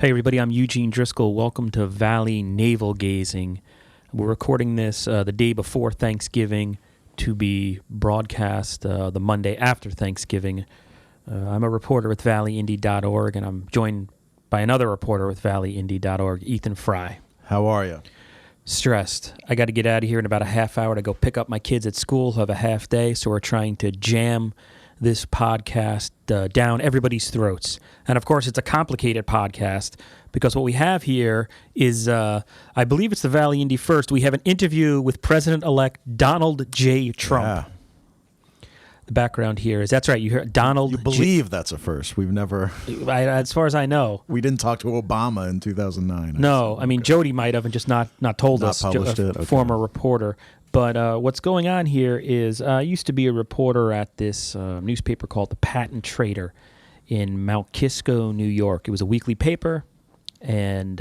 Hey everybody, I'm Eugene Driscoll. Welcome to Valley Navel Gazing. We're recording this the day before Thanksgiving to be broadcast the Monday after Thanksgiving. I'm a reporter with valleyindy.org, and I'm joined by another reporter with valleyindy.org, Ethan Fry. How are you? Stressed. I got to get out of here in about a half hour to go pick up my kids at school who have a half day, so we're trying to jam this podcast down everybody's throats. And of course, it's a complicated podcast because what we have here is, I believe it's the Valley Indy First. We have an interview with President-elect Donald J. Trump. Yeah. The background here is, that's right, you hear Donald You believe that's a first. We've never... as far as I know. We didn't talk to Obama in 2009. No, I mean, Jody might have and just not told Not us. published it? Okay. Former reporter. But what's going on here is I used to be a reporter at this newspaper called The Patent Trader in Mount Kisco, New York. It was a weekly paper, and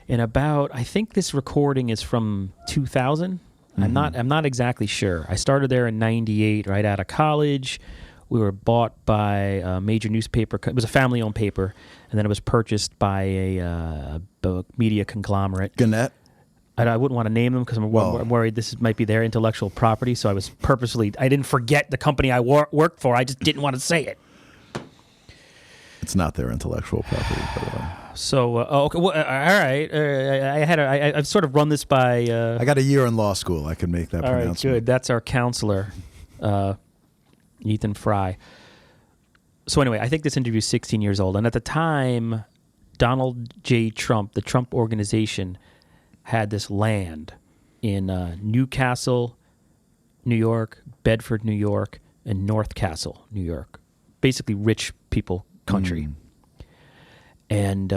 in about, I think this recording is from 2000. I'm not exactly sure. I started there in '98, right out of college. We were bought by a major newspaper. It was a family-owned paper, and then it was purchased by a media conglomerate. Gannett? I wouldn't want to name them because I'm worried this might be their intellectual property. So I was purposely, I didn't forget the company I worked for. I just didn't want to say it. It's not their intellectual property, by the way. So, okay, well, all right. I've sort of run this by... I got a year in law school. I can make that all pronouncement. right, good. That's our counselor, Ethan Fry. So anyway, I think this interview is 16 years old. And at the time, Donald J. Trump, the Trump Organization, had this land in Newcastle, New York, Bedford, New York, and North Castle, New York. Basically rich people country. And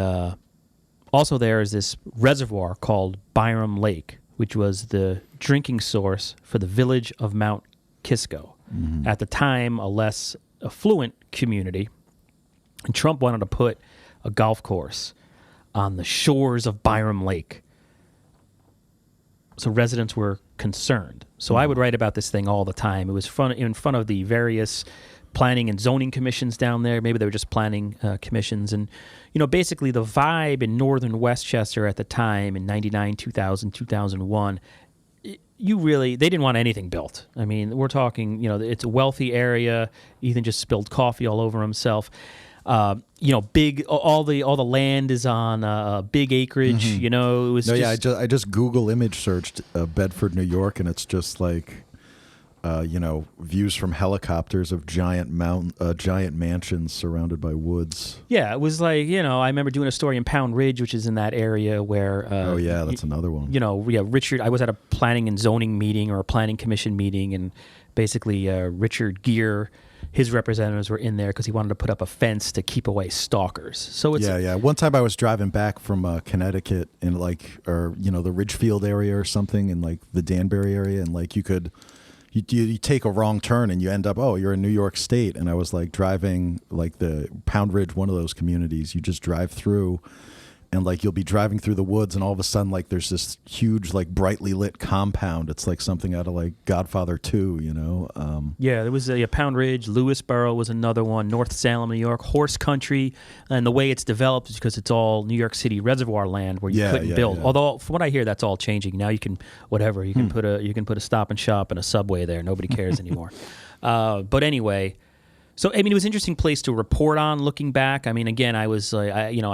also there is this reservoir called Byram Lake, which was the drinking source for the Village of Mount Kisco. At the time, a less affluent community. And Trump wanted to put a golf course on the shores of Byram Lake. So residents were concerned. So I would write about this thing all the time. It was in front of the various planning and zoning commissions down there. Maybe they were just planning commissions. And, you know, basically the vibe in northern Westchester at the time in 99, 2000, 2001, they didn't want anything built. I mean, we're talking, you know, it's a wealthy area. Ethan just spilled coffee all over himself. You know, big. All the land is on big acreage. You know, it was. I just Google image searched Bedford, New York, and it's just like, you know, views from helicopters of giant mansions surrounded by woods. Yeah, it was like, you know, I remember doing a story in Pound Ridge, which is in that area where. Oh yeah, that's another one. You know, yeah, Richard. I was at a planning and zoning meeting or a planning commission meeting, and basically Richard Gere. His representatives were in there because he wanted to put up a fence to keep away stalkers. So it's yeah. One time I was driving back from Connecticut in the Ridgefield area or something, in like the Danbury area, and like you take a wrong turn and you end up, you're in New York State. And I was like driving like the Pound Ridge, one of those communities. You just drive through. And like you'll be driving through the woods, and all of a sudden, like there's this huge, like brightly lit compound. It's like something out of like Godfather 2, you know. Yeah, there was a Pound Ridge, Lewisboro was another one, North Salem, New York, Horse Country, and the way it's developed is because it's all New York City reservoir land where you couldn't build. Yeah. Although from what I hear, that's all changing now. You can put a Stop and Shop and a Subway there. Nobody cares anymore. But anyway. So, I mean, it was an interesting place to report on looking back. I mean, again, I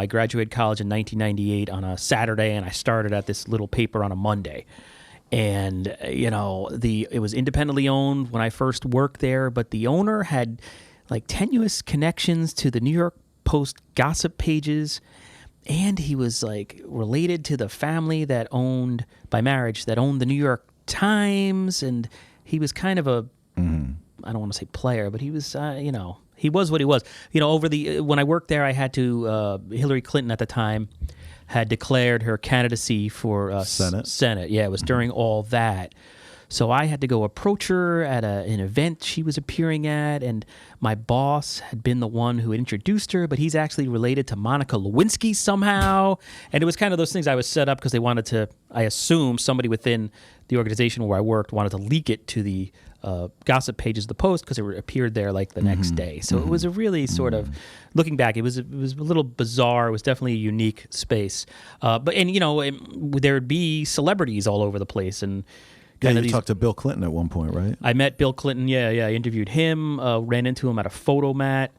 graduated college in 1998 on a Saturday, and I started at this little paper on a Monday. And, you know, it was independently owned when I first worked there, but the owner had, like, tenuous connections to the New York Post gossip pages, and he was, like, related to the family by marriage, that owned the New York Times, and he was kind of a... I don't want to say player, but he was, you know, he was what he was. You know, when I worked there, I had to, Hillary Clinton at the time had declared her candidacy for Senate. Yeah, it was during all that. So I had to go approach her at an event she was appearing at, and my boss had been the one who introduced her, but he's actually related to Monica Lewinsky somehow. And it was kind of those things I was set up because they wanted to, I assume, somebody within the organization where I worked wanted to leak it to the gossip pages of the Post because it appeared there like the next day. So it was a really sort of, looking back, it was a little bizarre. It was definitely a unique space. There'd be celebrities all over the place. And you talked to Bill Clinton at one point, right? I met Bill Clinton. Yeah. I interviewed him, ran into him at a photo mat.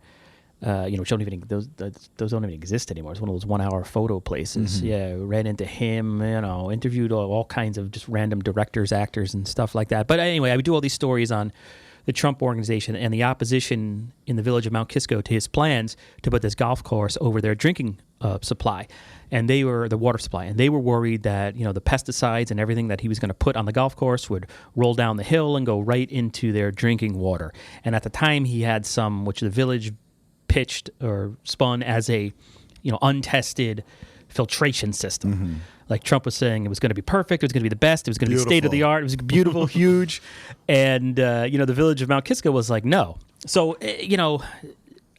Which those don't even exist anymore. It's one of those 1 hour photo places. Yeah, ran into him, interviewed all kinds of just random directors, actors, and stuff like that. But anyway, I would do all these stories on the Trump organization and the opposition in the village of Mount Kisco to his plans to put this golf course over their drinking supply, and they were the water supply, and they were worried that the pesticides and everything that he was going to put on the golf course would roll down the hill and go right into their drinking water. And at the time, he had some, which the village pitched or spun as a untested filtration system. Like Trump was saying, it was going to be perfect, it was going to be the best, it was going to be state of the art, it was beautiful, huge. And the village of Mount Kisco was like, no. So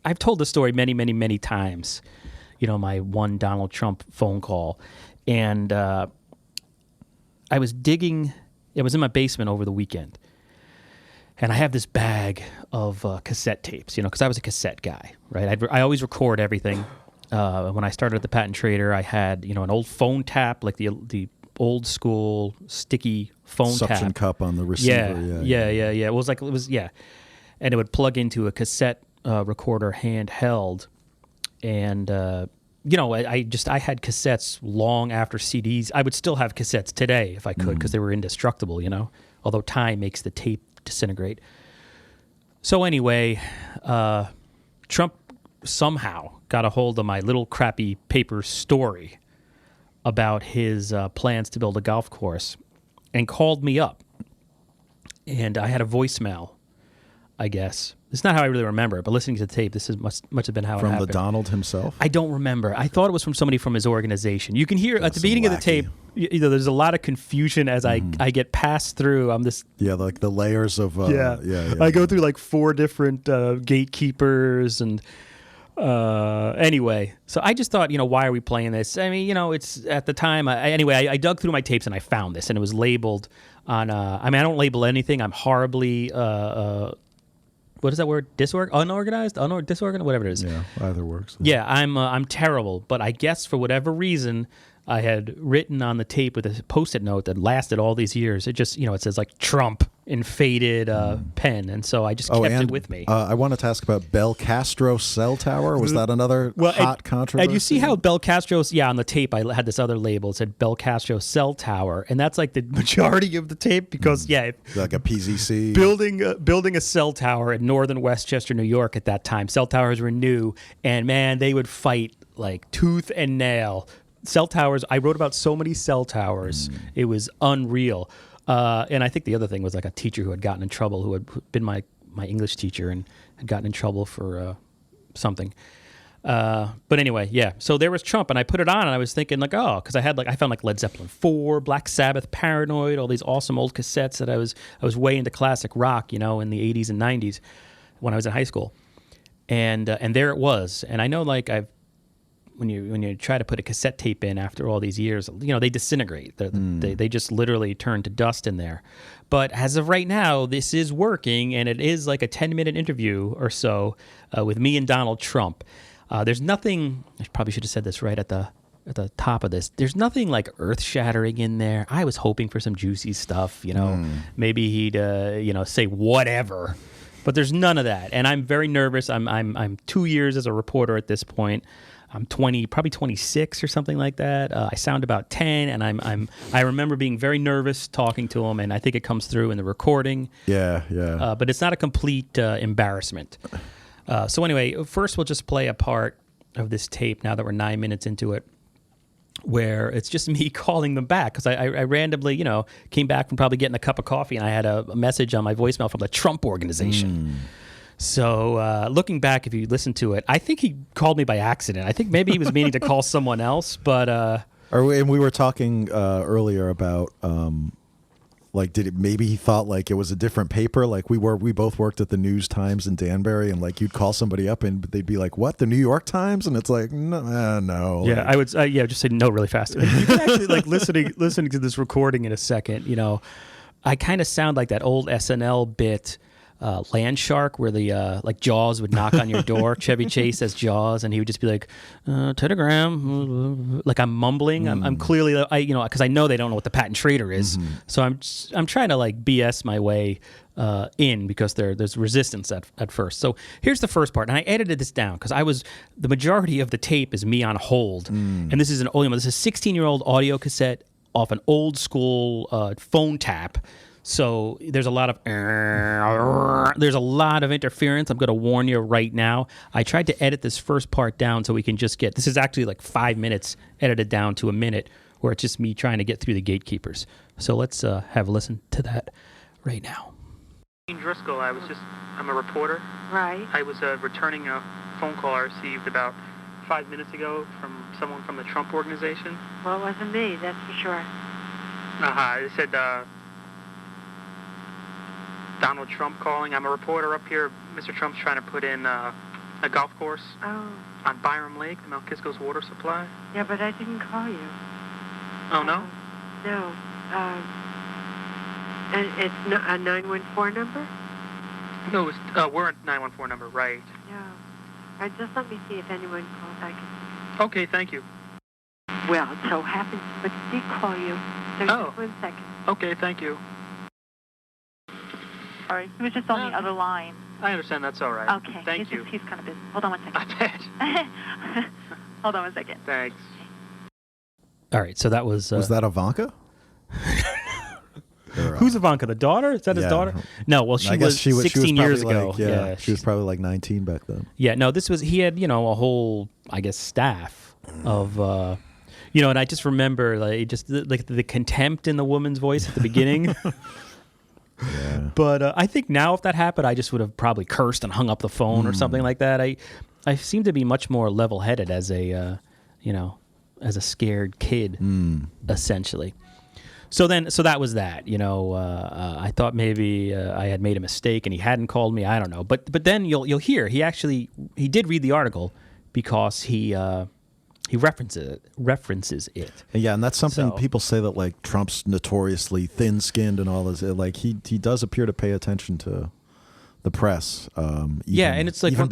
I've told the story many, many, many times, my one Donald Trump phone call. And I was digging, it was in my basement over the weekend. And I have this bag of cassette tapes, because I was a cassette guy, right? I always record everything. When I started at the Patent Trader, I had, an old phone tap, like the old school sticky phone suction tap. cup on the receiver. Yeah. It was, and it would plug into a cassette recorder handheld. And, I had cassettes long after CDs. I would still have cassettes today if I could, because they were indestructible, although time makes the tape disintegrate. So anyway, Trump somehow got a hold of my little crappy paper story about his plans to build a golf course and called me up. And I had a voicemail, I guess. It's not how I really remember it, but listening to the tape, this must have been how it happened. From the Donald himself? I don't remember. I thought it was from somebody from his organization. You can hear at the beginning of the tape, there's a lot of confusion as I get passed through. I'm this... Yeah, like the layers of... I go through like 4 different gatekeepers and... Anyway, so I just thought, why are we playing this? I mean, it's at the time. I dug through my tapes and I found this, and it was labeled on. I don't label anything. I'm horribly. What is that word? Unorganized, disorganized, whatever it is. Yeah, either works. Yeah, I'm terrible, but I guess for whatever reason, I had written on the tape with a Post-it note that lasted all these years. It just, it says like Trump in faded pen, and so I just kept it with me. I wanted to ask about Bel Castro cell tower. Was that another hot controversy? And you see how Bel Castro's, on the tape I had this other label. It said Bel Castro cell tower, and that's like the majority of the tape because, like a PZC. Building a cell tower in northern Westchester, New York at that time. Cell towers were new, and man, they would fight like tooth and nail. Cell towers, I wrote about so many cell towers. It was unreal. And I think the other thing was like a teacher who had gotten in trouble, who had been my English teacher and had gotten in trouble for something. But anyway, so there was Trump, and I put it on, and I was thinking like, because I found like Led Zeppelin 4, Black Sabbath, Paranoid, all these awesome old cassettes that I was way into classic rock, in the 80s and 90s when I was in high school. And there it was. And I know like when you try to put a cassette tape in after all these years, they disintegrate. They just literally turn to dust in there. But as of right now, this is working, and it is like a 10-minute interview or so with me and Donald Trump. There's nothing. I probably should have said this right at the top of this. There's nothing like earth-shattering in there. I was hoping for some juicy stuff. Maybe he'd say whatever. But there's none of that, and I'm very nervous. I'm 2 years as a reporter at this point. I'm 20, probably 26 or something like that. I sound about 10, and I remember being very nervous talking to him, and I think it comes through in the recording. Yeah. But it's not a complete embarrassment. So anyway, first we'll just play a part of this tape now that we're 9 minutes into it, where it's just me calling them back because I randomly, came back from probably getting a cup of coffee, and I had a message on my voicemail from the Trump organization. So looking back, if you listen to it, I think he called me by accident. I think maybe he was meaning to call someone else, but... And we were talking earlier about Like, maybe he thought like it was a different paper? Like we both worked at the News Times in Danbury, and like you'd call somebody up and they'd be like, "What, the New York Times?" And it's like, no. Yeah, like, I would. Just say no really fast. You can actually like listening to this recording in a second. I kind of sound like that old SNL bit. Land Shark, where the like Jaws would knock on your door. Chevy Chase as Jaws, and he would just be like, "Telegram," like I'm mumbling. I'm clearly, because I know they don't know what the patent trader is. So I'm trying to like BS my way in because there's resistance at first. So here's the first part, and I edited this down because the majority of the tape is me on hold, and this is this is a 16-year-old audio cassette off an old school phone tap. So there's a lot of interference. I'm going to warn you right now. I tried to edit this first part down so we can just this is actually like 5 minutes edited down to a minute, where it's just me trying to get through the gatekeepers. So let's have a listen to that right now. Eugene Driscoll, I'm a reporter. Right. I was returning a phone call I received about 5 minutes ago from someone from the Trump organization. Well, it wasn't me, that's for sure. It said, Donald Trump calling. I'm a reporter up here. Mr. Trump's trying to put in a golf course on Byram Lake, the Mount Kisco's water supply. Yeah, but I didn't call you. Oh, no? No. And it's a 914 number? No, we're a 914 number, right. Yeah. Just let me see if anyone called. I can... Okay, thank you. Well, it so happens, but he did call you. So just 1 second. Okay, thank you. Sorry, he was just on the other line. I understand, that's all right. Okay. Thank you. He's kind of busy. Hold on 1 second. I bet. Hold on 1 second. Thanks. All right, so that was... was that Ivanka? Who's Ivanka? The daughter? Is that his daughter? No, well, she was 16 years ago. She was probably like 19 back then. Yeah, no, he had, a whole, I guess, staff of, and I just remember the contempt in the woman's voice at the beginning. Yeah. But I think now if that happened, I just would have probably cursed and hung up the phone or something like that. I seem to be much more level-headed as a, as a scared kid, essentially. So that was that. I thought maybe I had made a mistake and he hadn't called me. I don't know. But then you'll hear he did read the article because he references it. Yeah, and that's something people say that like Trump's notoriously thin-skinned and all this. Like he does appear to pay attention to the press. And it's like even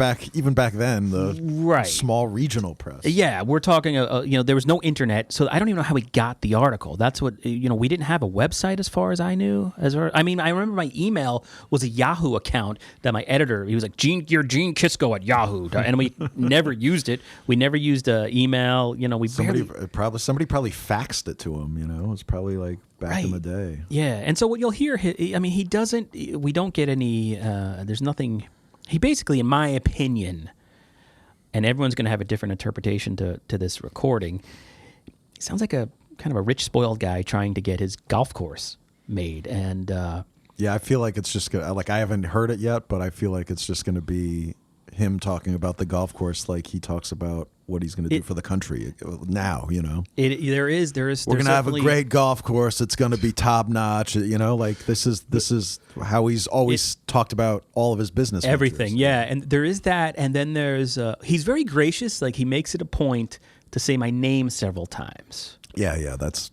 back then the small regional press. Yeah, we're talking. There was no internet, so I don't even know how he got the article. That's what we didn't have a website as far as I knew. I remember my email was a Yahoo account that my editor. He was like, "You're Gene Kisco at Yahoo," and we never used it. We never used email. Somebody probably faxed it to him. It was probably like back in the day. Yeah, and so what you'll hear, he doesn't. We don't get any. There's nothing. He basically, in my opinion, and everyone's going to have a different interpretation to this recording. He sounds like a kind of a rich, spoiled guy trying to get his golf course made, and I feel like it's just gonna. Like I haven't heard it yet, but I feel like it's just going to be him talking about the golf course like he talks about what he's going to do for the country now, There is. We're going to have a great golf course. It's going to be top notch. Like this is how he's always talked about all of his business. Everything. ventures. Yeah. And there is that. And then there's, he's very gracious. Like he makes it a point to say my name several times. Yeah. That's,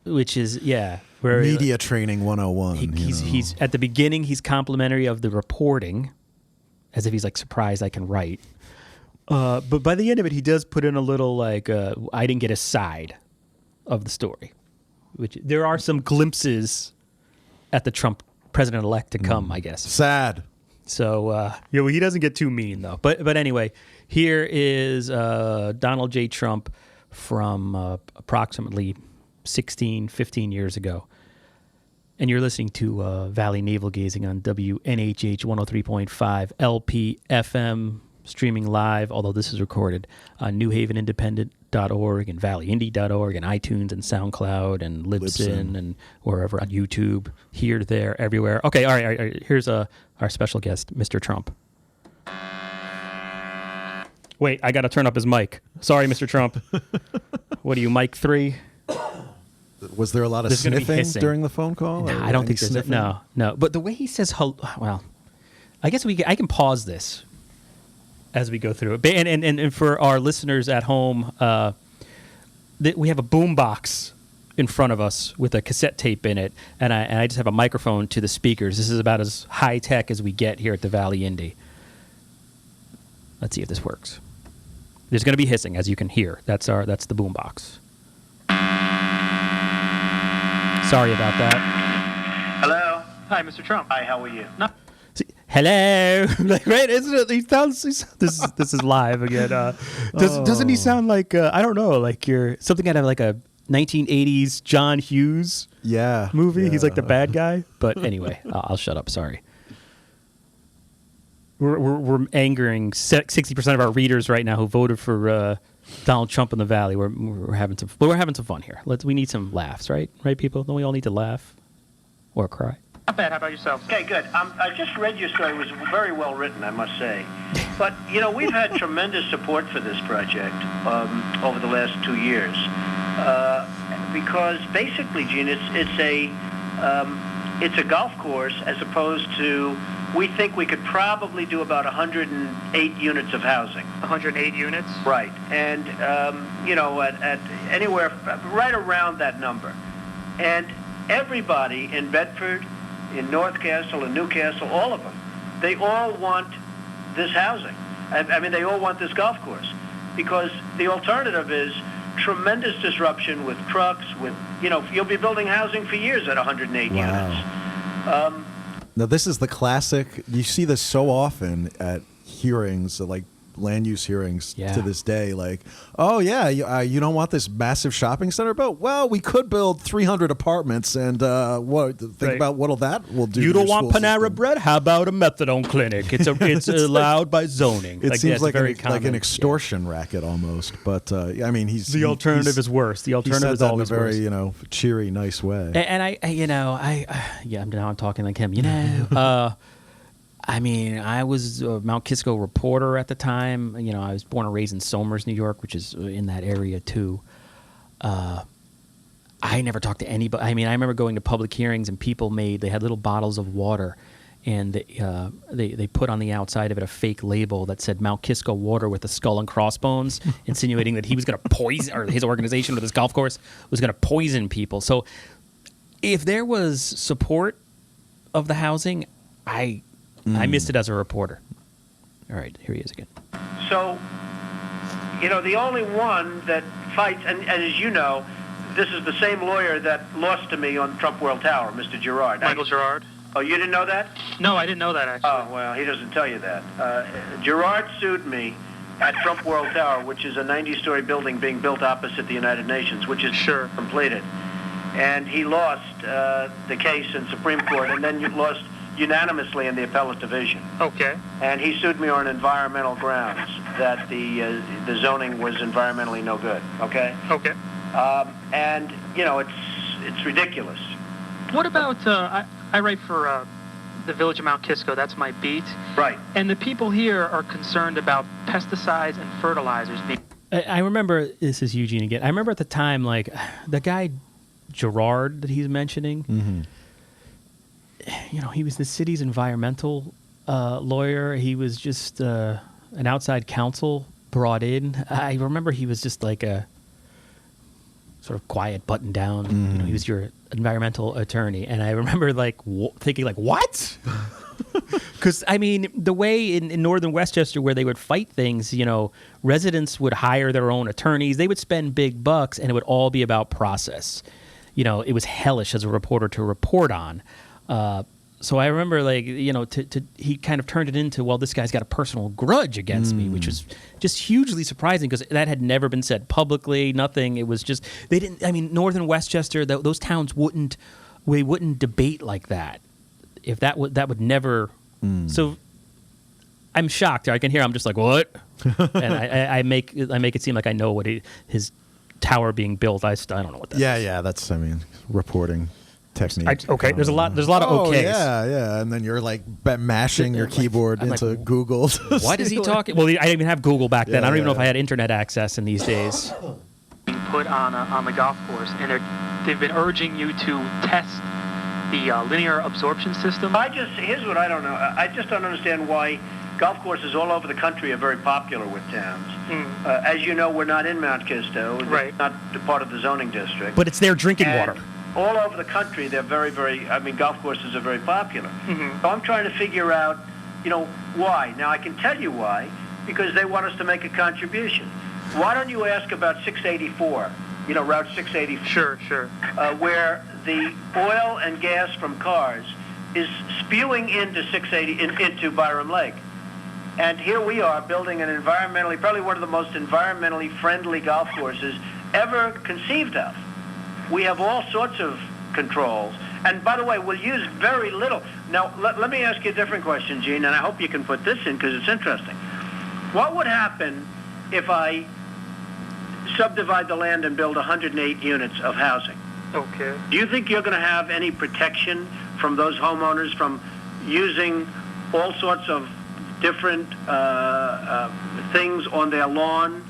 which is, media training 101. He's at the beginning, he's complimentary of the reporting as if he's like surprised I can write. But by the end of it, he does put in a little like, I didn't get a side of the story, which there are some glimpses at the Trump president-elect to come, I guess. Sad. So, he doesn't get too mean though. But anyway, here is Donald J. Trump from approximately 15 years ago. And you're listening to Valley Navel Gazing on WNHH 103.5 LP FM, streaming live, although this is recorded on newhavenindependent.org and valleyindy.org and iTunes and SoundCloud and Libsyn and wherever, on YouTube, here, there, everywhere. Okay, all right. Here's our special guest, Mr. Trump. Wait, I got to turn up his mic. Sorry, Mr. Trump. What are you, mic 3? Was there a lot of There's gonna be sniffing hissing. during the phone call? No, or I don't any think there's sniffing? no. But the way he says hello, well, I guess I can pause this as we go through it. And for our listeners at home, we have a boom box in front of us with a cassette tape in it, and I just have a microphone to the speakers. This is about as high tech as we get here at the Valley Indy. Let's see if this works. There's going to be hissing, as you can hear. That's the boom box. Sorry about that. Hello. Hi, Mr. Trump. Hi, how are you? No. See, hello, like, right? Isn't it? He sounds. This is live again. Doesn't he sound like I don't know, like you're something out of like a 1980s John Hughes movie? Yeah. He's like the bad guy. But anyway, I'll shut up. Sorry. We're angering 60% of our readers right now who voted for Donald Trump in the Valley. We're having some fun here. We need some laughs, right? Right, people? Don't we all need to laugh or cry? Not bad. How about yourself? Okay, good. I just read your story. It was very well written, I must say. But, we've had tremendous support for this project over the last 2 years. Because basically, Gene, it's a golf course as opposed to, we think we could probably do about 108 units of housing. 108 units? Right. And, at anywhere right around that number. And everybody in Bedford, in North Castle, in Newcastle, all of them, they all want this housing. I mean, they all want this golf course. Because the alternative is tremendous disruption with trucks, with, you'll be building housing for years at 108 units. Now, this is the classic. You see this so often at hearings, like land use hearings to this day. Like, oh, yeah, you don't want this massive shopping center built? Well, we could build 300 apartments and think about what that will do. You to don't your want school Panera system. Bread? How about a methadone clinic? It's allowed by zoning. It seems like an extortion racket almost. But, I mean, the alternative is worse. The alternative is always worse. worse. In a very, cheery, nice way. Now I'm talking like him. I mean, I was a Mount Kisco reporter at the time. I was born and raised in Somers, New York, which is in that area too. I never talked to anybody. I mean, I remember going to public hearings and they had little bottles of water, and they put on the outside of it a fake label that said Mount Kisco water with a skull and crossbones, insinuating that he was going to poison, or his organization or this golf course was going to poison people. So if there was support of the housing, I missed it as a reporter. All right, here he is again. So, the only one that fights, and as you know, this is the same lawyer that lost to me on Trump World Tower, Mr. Girard. Michael Girard? Oh, you didn't know that? No, I didn't know that, actually. Oh, well, he doesn't tell you that. Girard sued me at Trump World Tower, which is a 90-story building being built opposite the United Nations, which is completed. And he lost the case in Supreme Court, and then lost unanimously in the appellate division. Okay. And he sued me on environmental grounds, that the zoning was environmentally no good. Okay? Okay. And, it's ridiculous. What about, I write for the Village of Mount Kisco. That's my beat. Right. And the people here are concerned about pesticides and fertilizers being... I remember, this is Eugene again, I remember at the time, like, the guy Girard that he's mentioning, he was the city's environmental lawyer. He was just an outside counsel brought in. I remember he was just like a sort of quiet, button down. He was your environmental attorney. And I remember thinking like, what? Because, I mean, the way in northern Westchester where they would fight things, residents would hire their own attorneys. They would spend big bucks, and it would all be about process. It was hellish as a reporter to report on. So I remember, he kind of turned it into, well, this guy's got a personal grudge against me, which was just hugely surprising because that had never been said publicly, nothing. It was just, northern Westchester, those towns wouldn't debate like that. If that would never, so I'm shocked. I can hear, I'm just like, what? And I make it seem like I know what his tower being built. I don't know what that is. Yeah, that's, reporting technique. There's a lot of okays. Yeah, and then you're like mashing your keyboard into Google. What is he talking? Well, I didn't even have Google back then. I don't even know if I had internet access in these days. put on the golf course, and they've been urging you to test the linear absorption system. Here's what I don't know. I just don't understand why golf courses all over the country are very popular with towns. As you know, we're not in Mount Kisco. Right. Not part of the zoning district. But it's their drinking water. All over the country, they're very, very, golf courses are very popular. So I'm trying to figure out, why. Now, I can tell you why, because they want us to make a contribution. Why don't you ask about 684, Route 684? Sure. Where the oil and gas from cars is spewing into into Byram Lake. And here we are building probably one of the most environmentally friendly golf courses ever conceived of. We have all sorts of controls. And by the way, we'll use very little. Now, let me ask you a different question, Gene, and I hope you can put this in because it's interesting. What would happen if I subdivide the land and build 108 units of housing? Okay. Do you think you're going to have any protection from those homeowners from using all sorts of different things on their lawn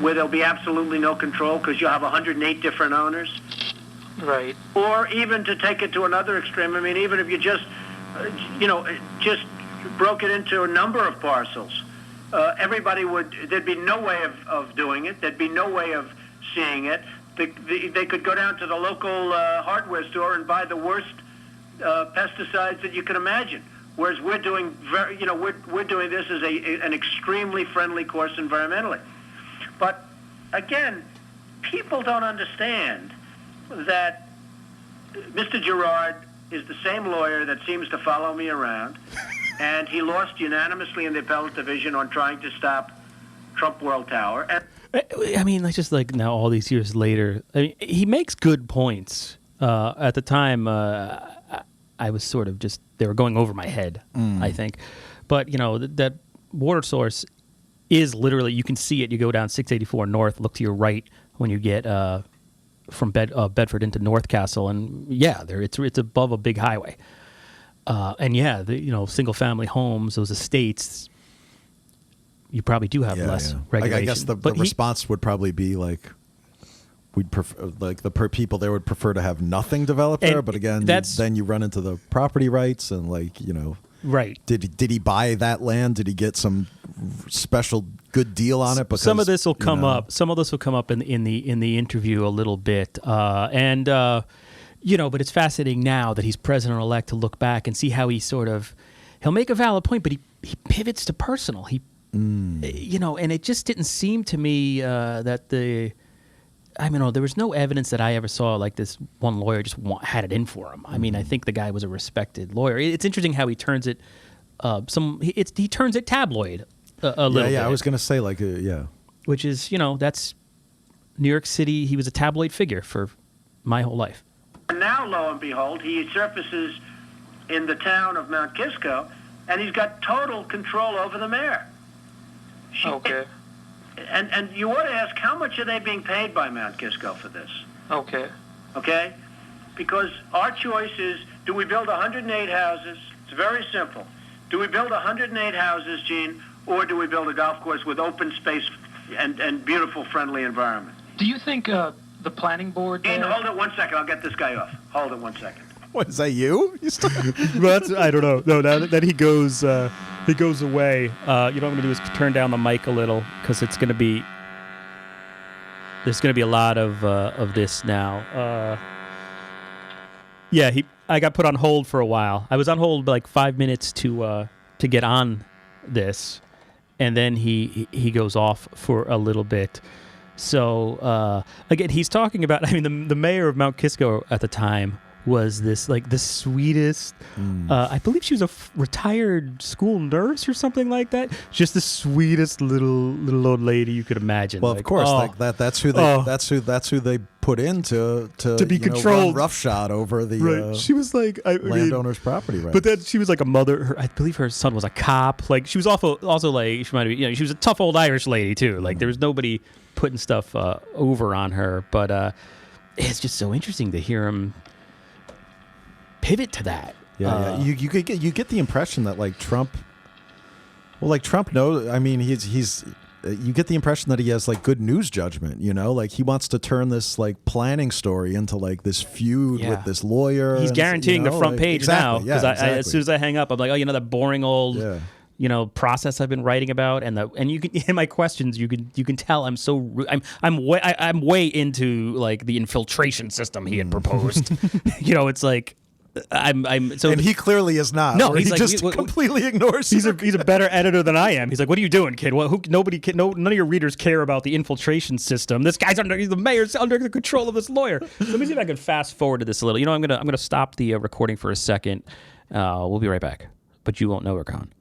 where there'll be absolutely no control because you'll have 108 different owners? Right. Or even to take it to another extreme, even if you just broke it into a number of parcels, there'd be no way of doing it. There'd be no way of seeing it. They could go down to the local hardware store and buy the worst pesticides that you can imagine. Whereas we're doing we're doing this as an extremely friendly course environmentally. But again, people don't understand that Mr. Gerard is the same lawyer that seems to follow me around, and he lost unanimously in the appellate division on trying to stop Trump World Tower. And just like now, all these years later, he makes good points. At the time, I was sort of they were going over my head, I think. But, that water source is literally, you can see it. You go down 684 North, look to your right when you get from Bedford into North Castle, and it's above a big highway. Single-family homes, those estates, you probably do have less regulation. I guess the response would probably be like, we'd prefer, people there would prefer to have nothing developed there. But again, then you run into the property rights and right. Did he buy that land? Did he get some special good deal on it? Because some of this will come up. Some of this will come up in the interview a little bit. But it's fascinating now that he's president-elect to look back and see how he'll make a valid point, but he pivots to personal. And it just didn't seem to me that there was no evidence that I ever saw like this one lawyer just had it in for him. I think the guy was a respected lawyer. It's interesting how he turns it, he turns it tabloid a little bit. Yeah, I was going to say Which is, that's New York City. He was a tabloid figure for my whole life. And now, lo and behold, he surfaces in the town of Mount Kisco, and he's got total control over the mayor. Okay. And you ought to ask, how much are they being paid by Mount Kisco for this? Okay. Okay? Because our choice is, do we build 108 houses? It's very simple. Do we build 108 houses, Gene, or do we build a golf course with open space and beautiful, friendly environment? Do you think the planning board... Gene, hold it 1 second. I'll get this guy off. Hold it 1 second. What, is that you? I don't know. No, now that he goes away. You know what I'm going to do is turn down the mic a little because there's going to be a lot of this now. I got put on hold for a while. I was on hold like 5 minutes to get on this, and then he goes off for a little bit. So again, he's talking about. The mayor of Mount Kisco at the time was this the sweetest. I believe she was a retired school nurse or something like that. Just the sweetest little old lady you could imagine. Well, of course, that's who they put in to be controlled, run roughshod over the right. She was landowner's property, right? But then she was like a mother. I believe her son was a cop. Like she was also like she might be. She was a tough old Irish lady too. Like there was nobody putting stuff over on her. But it's just so interesting to hear him pivot to that. You get the impression that Trump knows. you get the impression that he has like good news judgment, you know, like he wants to turn this like planning story into like this feud with this lawyer. He's guaranteeing the front page now because exactly. As soon as I hang up, I'm like, oh, you know, that boring old, you know, process I've been writing about, and you can in my questions, you can tell I'm so I'm way into like the infiltration system he had proposed. You know, it's like. So and he clearly is not. No, he like, just completely ignores. He's a better editor than I am. He's like, "What are you doing, kid? None of your readers care about the infiltration system. This guy's the mayor's under the control of this lawyer." Let me see if I can fast forward to this a little. You know, I'm gonna stop the recording for a second. We'll be right back, but you won't know we're gone.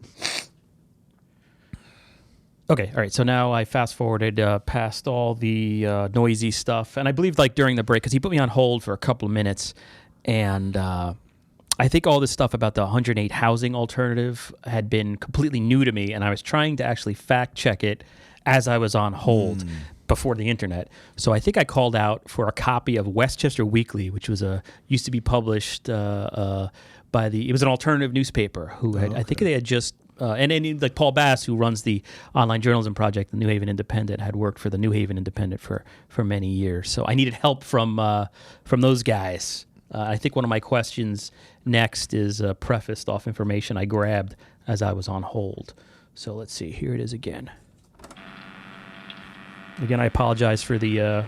Okay, all right. So now I fast forwarded past all the noisy stuff, and I believe like during the break because he put me on hold for a couple of minutes, and. I think all this stuff about the 108 housing alternative had been completely new to me, and I was trying to actually fact check it as I was on hold before the internet. So I think I called out for a copy of Westchester Weekly, which was used to be published it was an alternative newspaper who had I think they had just and like Paul Bass, who runs the online journalism project, the New Haven Independent, had worked for the New Haven Independent for many years. So I needed help from those guys. I think one of my questions next is prefaced off information I grabbed as I was on hold. So let's see. Here it is again. Again, I apologize for the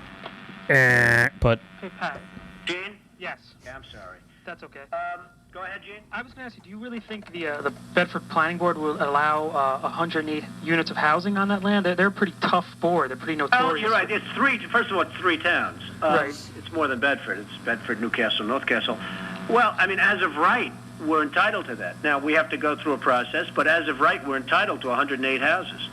but... Hey, Pat. Gene? Yes. Yeah, I'm sorry. That's okay. Go ahead, Gene. I was going to ask you, do you really think the Bedford Planning Board will allow 108 units of housing on that land? They're a pretty tough board. They're pretty notorious. Oh, you're right. It's three. First of all, it's three towns. Right. It's more than Bedford. It's Bedford, Newcastle, Northcastle. Well, I mean, as of right, we're entitled to that. Now, we have to go through a process, but as of right, we're entitled to 108 houses.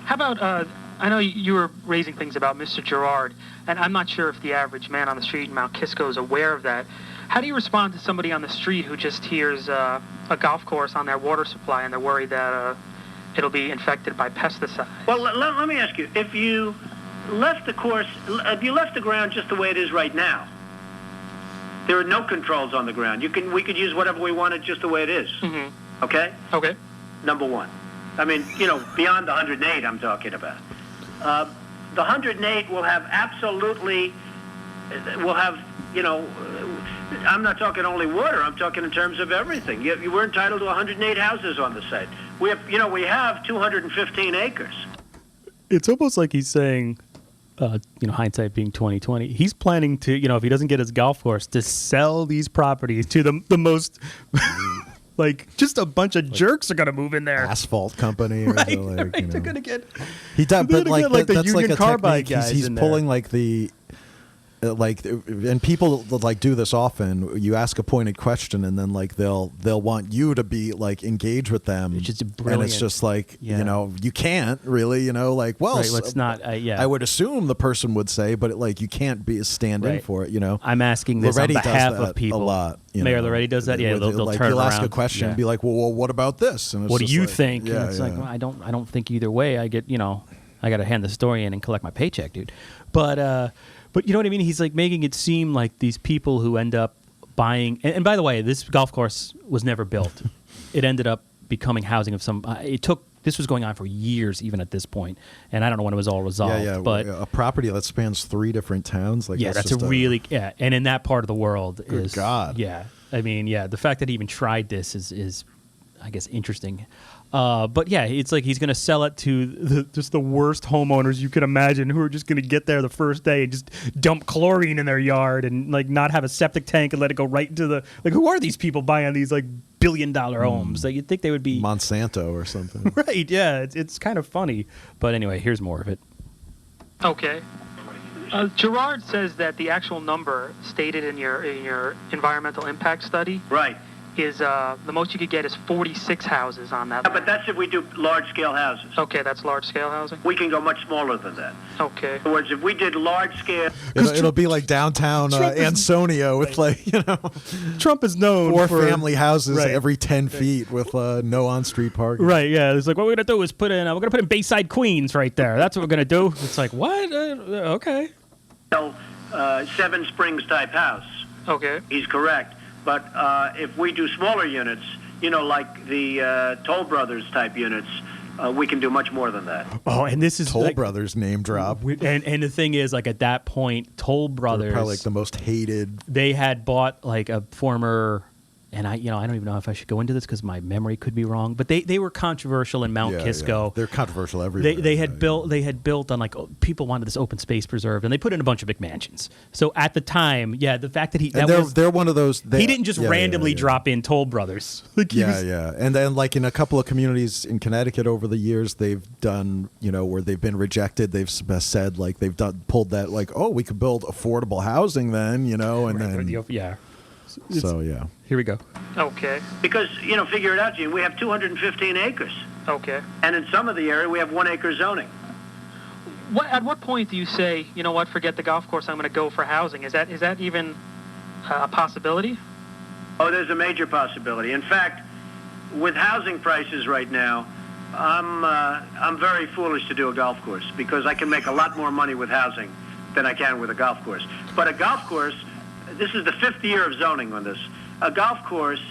How about, I know you were raising things about Mr. Gerard, and I'm not sure if the average man on the street in Mount Kisco is aware of that. How do you respond to somebody on the street who just hears a golf course on their water supply and they're worried that it'll be infected by pesticides? Well, let me ask you, if you left the ground just the way it is right now, there are no controls on the ground. We could use whatever we wanted just the way it is. Mm-hmm. Okay? Okay. Number one. I mean, you know, beyond the 108 I'm talking about. The 108 will have you know, I'm not talking only water. I'm talking in terms of everything. We're entitled to 108 houses on the site. We have 215 acres. It's almost like he's saying, hindsight being 20/20. He's planning to, if he doesn't get his golf course, to sell these properties to the most, like, just a bunch of jerks are going to move in there. Asphalt company, or right? Like, right. They're going to get. He does, but like the that's Union like a Carbide technique. guys He's in pulling there. like the. And people like do this often. You ask a pointed question, and then like they'll want you to be like engage with them. Which is brilliant. And it's just like you can't really like right, let's not. I would assume the person would say, but you can't stand in for it. I'm asking this Loretti on behalf does that of people. a lot. Mayor Loretti does that. Yeah, they'll turn you'll around. ask a question and be like, well, what about this? And it's what do just you like, think? Yeah, and it's like, well, I don't think either way. I get I got to hand the story in and collect my paycheck, dude. But you know what I mean? He's like making it seem like these people who end up buying. And by the way, this golf course was never built. It ended up becoming housing of some. This was going on for years, even at this point, and I don't know when it was all resolved. Yeah. But a property that spans 3 different towns. Like that's a really and in that part of the world good God. Yeah, I mean, the fact that he even tried this is I guess interesting. But yeah, it's like he's going to sell it to just the worst homeowners you could imagine, who are just going to get there the first day and just dump chlorine in their yard and like not have a septic tank and let it go right into the who are these people buying these like $1 billion homes? Like you'd think they would be Monsanto or something, right? Yeah, it's kind of funny. But anyway, here's more of it. Okay. Gerard says that the actual number stated in your environmental impact study, right, is the most you could get is 46 houses on that. But that's if we do large-scale houses. Okay, that's large-scale housing? We can go much smaller than that. Okay. In other words, if we did large-scale... It'll be like downtown Ansonia with Trump is known 4 for family houses every 10 feet with no on-street parking. Right, yeah. It's like, what we're going to do is we're going to put in Bayside, Queens right there. That's what we're going to do. It's like, what? Okay. 7 Springs type house. Okay. He's correct. But if we do smaller units, like the Toll Brothers type units, we can do much more than that. Oh, and this is Toll Brothers name drop. And the thing is, like, at that point, Toll Brothers, probably like the most hated. They had bought like a former, and I don't even know if I should go into this because my memory could be wrong, but they were controversial in Mount Kisco. Yeah. They're controversial everywhere. They had built on, like, people wanted this open space preserved, and they put in a bunch of McMansions. So at the time, the fact that they're one of those. He didn't just randomly drop in Toll Brothers. Like and then, like, in a couple of communities in Connecticut over the years, they've done, where they've been rejected. They've said, like, pulled that, like, oh, we could build affordable housing then, and then So here we go. Okay. Because, figure it out, Gene, we have 215 acres. Okay. And in some of the area, we have 1 acre zoning. At what point do you say, you know what, forget the golf course, I'm going to go for housing? Is that even a possibility? Oh, there's a major possibility. In fact, with housing prices right now, I'm very foolish to do a golf course because I can make a lot more money with housing than I can with a golf course. But a golf course, this is the 5th year of zoning on this. A golf course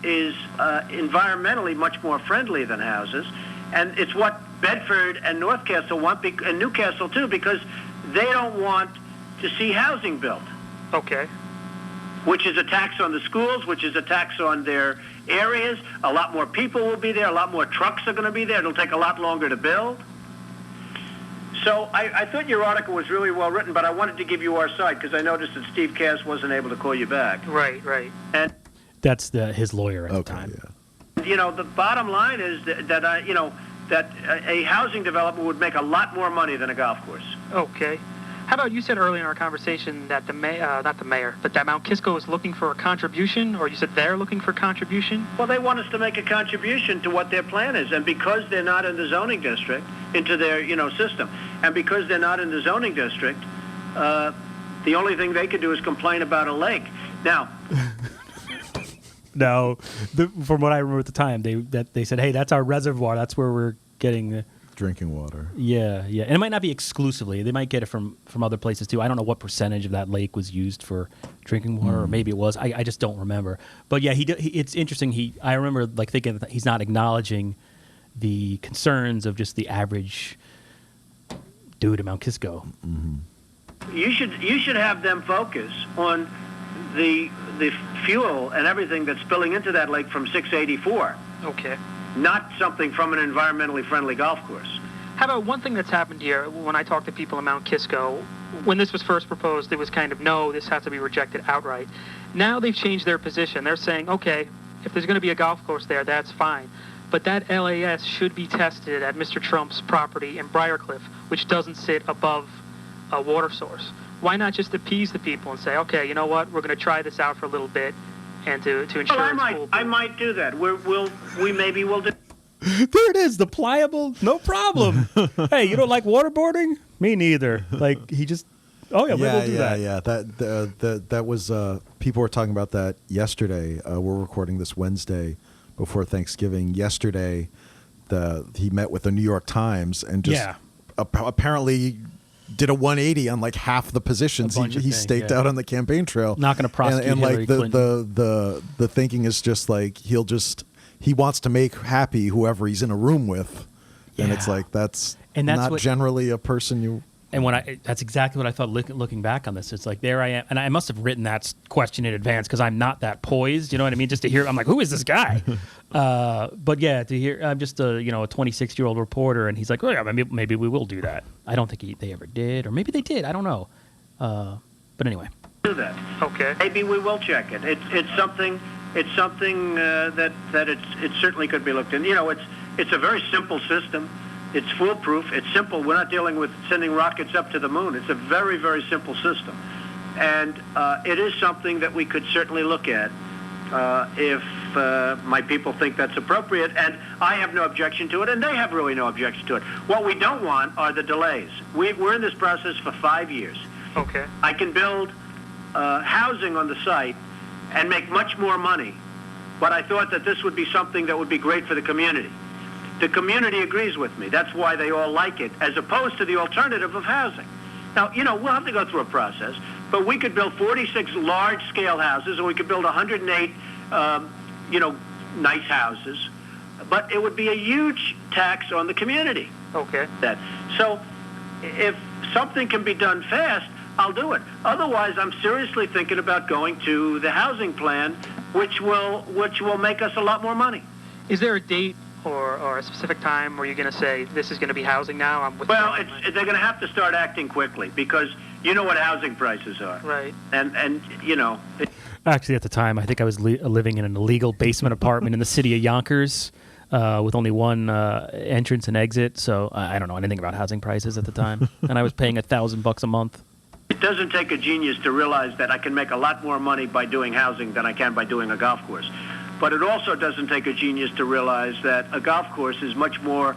is environmentally much more friendly than houses, and it's what Bedford and North Castle want, and Newcastle too, because they don't want to see housing built. Okay. Which is a tax on the schools, which is a tax on their areas. A lot more people will be there. A lot more trucks are going to be there. It'll take a lot longer to build. So I thought your article was really well written, but I wanted to give you our side because I noticed that Steve Cass wasn't able to call you back. Right. And that's his lawyer at the time. Yeah. The bottom line is that a housing development would make a lot more money than a golf course. Okay. How about you said earlier in our conversation that that Mount Kisco is looking for a contribution, or you said they're looking for contribution? Well, they want us to make a contribution to what their plan is, and because they're not in the zoning district, into their system, and because they're not in the zoning district, the only thing they could do is complain about a lake. Now. No, from what I remember at the time, they said, hey, that's our reservoir. That's where we're getting the drinking water. Yeah. And it might not be exclusively. They might get it from other places too. I don't know what percentage of that lake was used for drinking water, or maybe it was. I just don't remember. But yeah, it's interesting. I remember like thinking that he's not acknowledging the concerns of just the average dude at Mount Kisco. Mm-hmm. You should have them focus on the fuel and everything that's spilling into that lake from 684. Okay. Not something from an environmentally friendly golf course. How about one thing that's happened here when I talk to people in Mount Kisco? When this was first proposed, it was kind of, no, this has to be rejected outright. Now they've changed their position. They're saying, okay, if there's going to be a golf course there, that's fine. But that LAS should be tested at Mr. Trump's property in Briarcliff, which doesn't sit above a water source. Why not just appease the people and say, okay, you know what, we're going to try this out for a little bit and to ensure it's foolproof? I might do that. We maybe will do. There it is, the pliable, no problem. Hey, you don't like waterboarding? Me neither. Like he just, we'll do that. Yeah. That was people were talking about that yesterday. We're recording this Wednesday before Thanksgiving. Yesterday, he met with the New York Times and just apparently did a 180 on like half the positions he staked out on the campaign trail. Not going to prosecute and Hillary like Clinton. the thinking is just like he wants to make happy whoever he's in a room with, and it's like that's not generally a person you. And that's exactly what I thought looking back on this. It's like there I am, and I must have written that question in advance because I'm not that poised. You know what I mean? Just to hear, I'm like, who is this guy? But yeah, to hear, I'm just a 26-year-old reporter, and he's like, oh yeah, maybe we will do that. I don't think they ever did, or maybe they did. I don't know. But anyway, do that. Okay. Maybe we will check it. It's something. It's something that it certainly could be looked in. It's a very simple system. It's foolproof. It's simple. We're not dealing with sending rockets up to the moon. It's a very, very simple system. And it is something that we could certainly look at if my people think that's appropriate. And I have no objection to it, and they have really no objection to it. What we don't want are the delays. We're in this process for 5 years. Okay. I can build housing on the site and make much more money, but I thought that this would be something that would be great for the community. The community agrees with me. That's why they all like it, as opposed to the alternative of housing. Now, we'll have to go through a process, but we could build 46 large-scale houses, or we could build 108, nice houses. But it would be a huge tax on the community. Okay. So if something can be done fast, I'll do it. Otherwise, I'm seriously thinking about going to the housing plan, which will make us a lot more money. Is there a date or a specific time where you're going to say this is going to be housing now? Well, they're going to have to start acting quickly because you know what housing prices are. Right. And you know. Actually, at the time, I think I was living in an illegal basement apartment in the city of Yonkers with only one entrance and exit. So I don't know anything about housing prices at the time. And I was paying $1,000 a month. It doesn't take a genius to realize that I can make a lot more money by doing housing than I can by doing a golf course. But it also doesn't take a genius to realize that a golf course is much more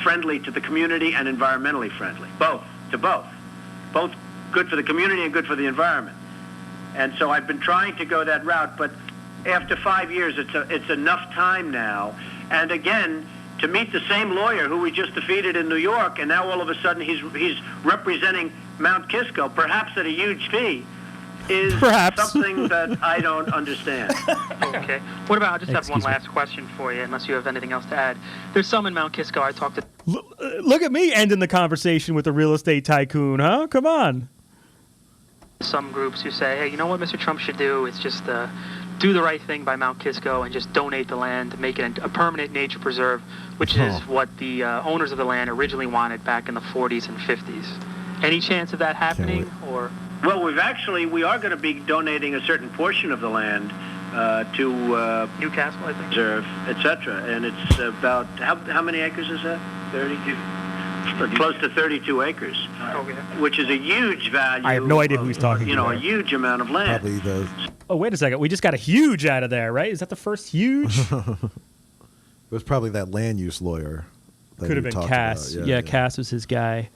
friendly to the community and environmentally friendly. Both good for the community and good for the environment. And so I've been trying to go that route, but after 5 years, it's enough time now. And again, to meet the same lawyer who we just defeated in New York, and now all of a sudden he's representing Mount Kisco, perhaps at a huge fee, is something that I don't understand. Okay. What about, I just have one last question for you, unless you have anything else to add. There's some in Mount Kisco I talked to. Look at me ending the conversation with a real estate tycoon, huh? Come on. Some groups who say, hey, you know what Mr. Trump should do? It's just do the right thing by Mount Kisco and just donate the land, make it a permanent nature preserve, which is what the owners of the land originally wanted back in the 40s and 50s. Any chance of that happening? Or? Well, we are going to be donating a certain portion of the land to Newcastle, I think, reserve, etc. And it's about how many acres is that? 32. Close to 32 acres, which is a huge value. I have no idea who he's talking to. You know, a huge amount of land. Probably Oh, wait a second. We just got a huge out of there, right? Is that the first huge? It was probably that land use lawyer. Could have been Cass. Yeah, Cass was his guy.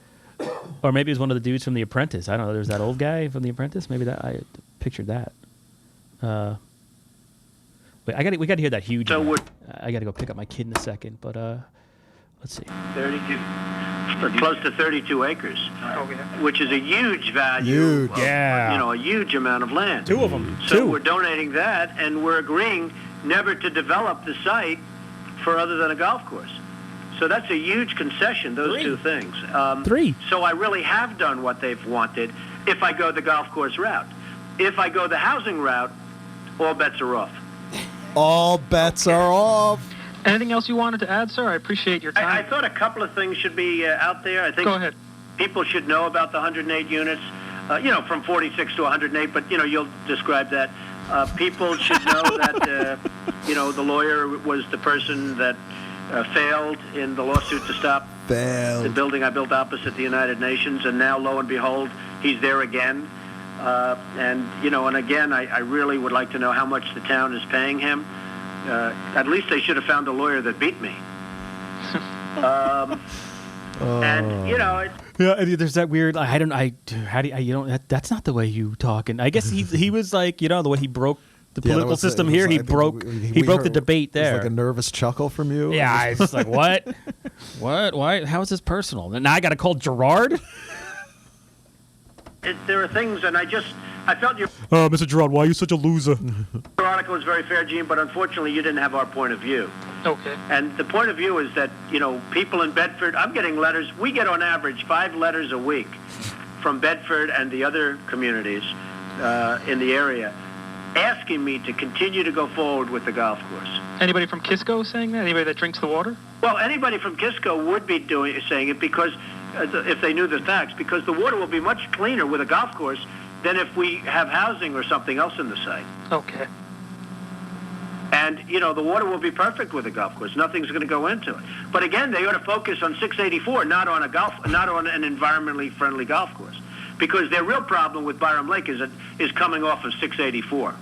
Or maybe it was one of the dudes from The Apprentice. I don't know. There's that old guy from The Apprentice. Maybe that I pictured that. Wait, we got to hear that huge. So I got to go pick up my kid in a second, but let's see. 32. Close to 32 acres, which is a huge value. Huge. Yeah. A huge amount of land. Two of them. So we're donating that, and we're agreeing never to develop the site for other than a golf course. So that's a huge concession, those two things. Three. So I really have done what they've wanted if I go the golf course route. If I go the housing route, all bets are off. All bets are off. Anything else you wanted to add, sir? I appreciate your time. I thought a couple of things should be out there. I think Go ahead. People should know about the 108 units, from 46 to 108, but, you'll describe that. People should know that, the lawyer was the person that failed in the lawsuit to stop the building I built opposite the United Nations, and now, lo and behold, he's there again. And again, I really would like to know how much the town is paying him. At least they should have found a lawyer that beat me. There's that weird. That's not the way you talk. And I guess he was like, the way he broke the political system here. He broke the debate there. It was like a nervous chuckle from you. Yeah, it's like what? Why? How is this personal? And now I got to call Gerard. There are things, and I felt your Mr. Gerard, why are you such a loser? Your article was very fair, Gene, but unfortunately you didn't have our point of view. Okay. And the point of view is that, people in Bedford, I'm getting letters. We get on average 5 letters a week from Bedford and the other communities in the area asking me to continue to go forward with the golf course. Anybody from Kisco saying that? Anybody that drinks the water? Well, anybody from Kisco would be saying it because if they knew the facts, because the water will be much cleaner with a golf course than if we have housing or something else in the site. Okay. And, the water will be perfect with a golf course. Nothing's going to go into it. But again, they ought to focus on 684, not on an environmentally friendly golf course. Because their real problem with Byram Lake is coming off of 684.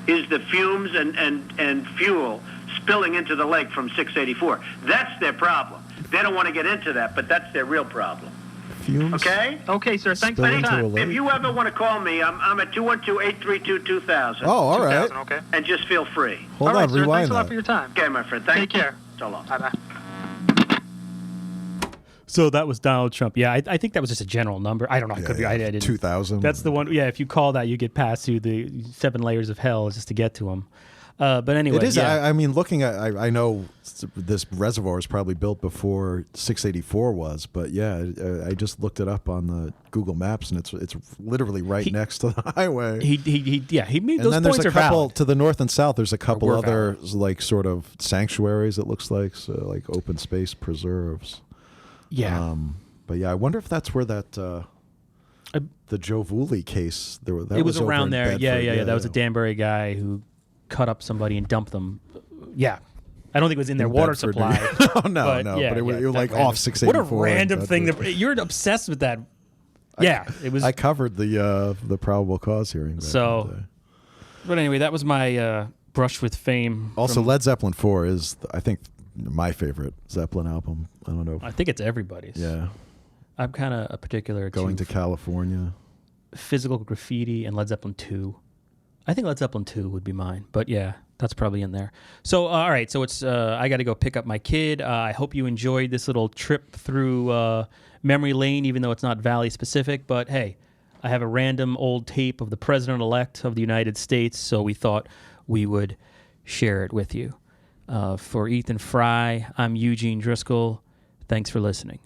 Is the fumes and fuel spilling into the lake from 684. That's their problem. They don't want to get into that, but that's their real problem. Fumes? Okay? Okay, sir. Thanks for your time. If you ever want to call me, I'm at 212-832-2000. Oh, all right. Okay. And just feel free. Hold all on, right, sir, rewind thanks a lot that. for your time. Okay, my friend. Take care. So long. Bye-bye. So that was Donald Trump. Yeah, I think that was just a general number. I don't know. I could be. I didn't. 2,000. That's the one. Yeah, if you call that, you get passed through the 7 layers of hell just to get to him. But anyway, it is. yeah. I mean, looking at, I know this reservoir was probably built before 684 was, but yeah, I just looked it up on the Google Maps, and it's literally right next to the highway. He made those and then points there's a are couple valid. to the north and south. There's a couple Were other valid. like sort of sanctuaries. It looks like like open space preserves. Yeah. But yeah, I wonder if that's where that the Joe Vooley case. That it was over around in there. Bedford. Yeah. That was a Danbury guy who cut up somebody and dumped them. Yeah. I don't think it was in their water Bedford. supply. no. But it was like off 684. What a random thing. You're obsessed with that. Yeah, it was. I covered the probable cause hearing. But anyway, that was my brush with fame. Also, Led Zeppelin 4 is, I think, my favorite Zeppelin album. I don't know. I think it's everybody's. Yeah. I'm kind of a particular. Going to California. Physical Graffiti and Led Zeppelin 2. I think Led Zeppelin 2 would be mine. But yeah, that's probably in there. So, all right. So it's I got to go pick up my kid. I hope you enjoyed this little trip through memory lane, even though it's not Valley specific. But hey, I have a random old tape of the President-elect of the United States, so we thought we would share it with you. For Ethan Fry, I'm Eugene Driscoll. Thanks for listening.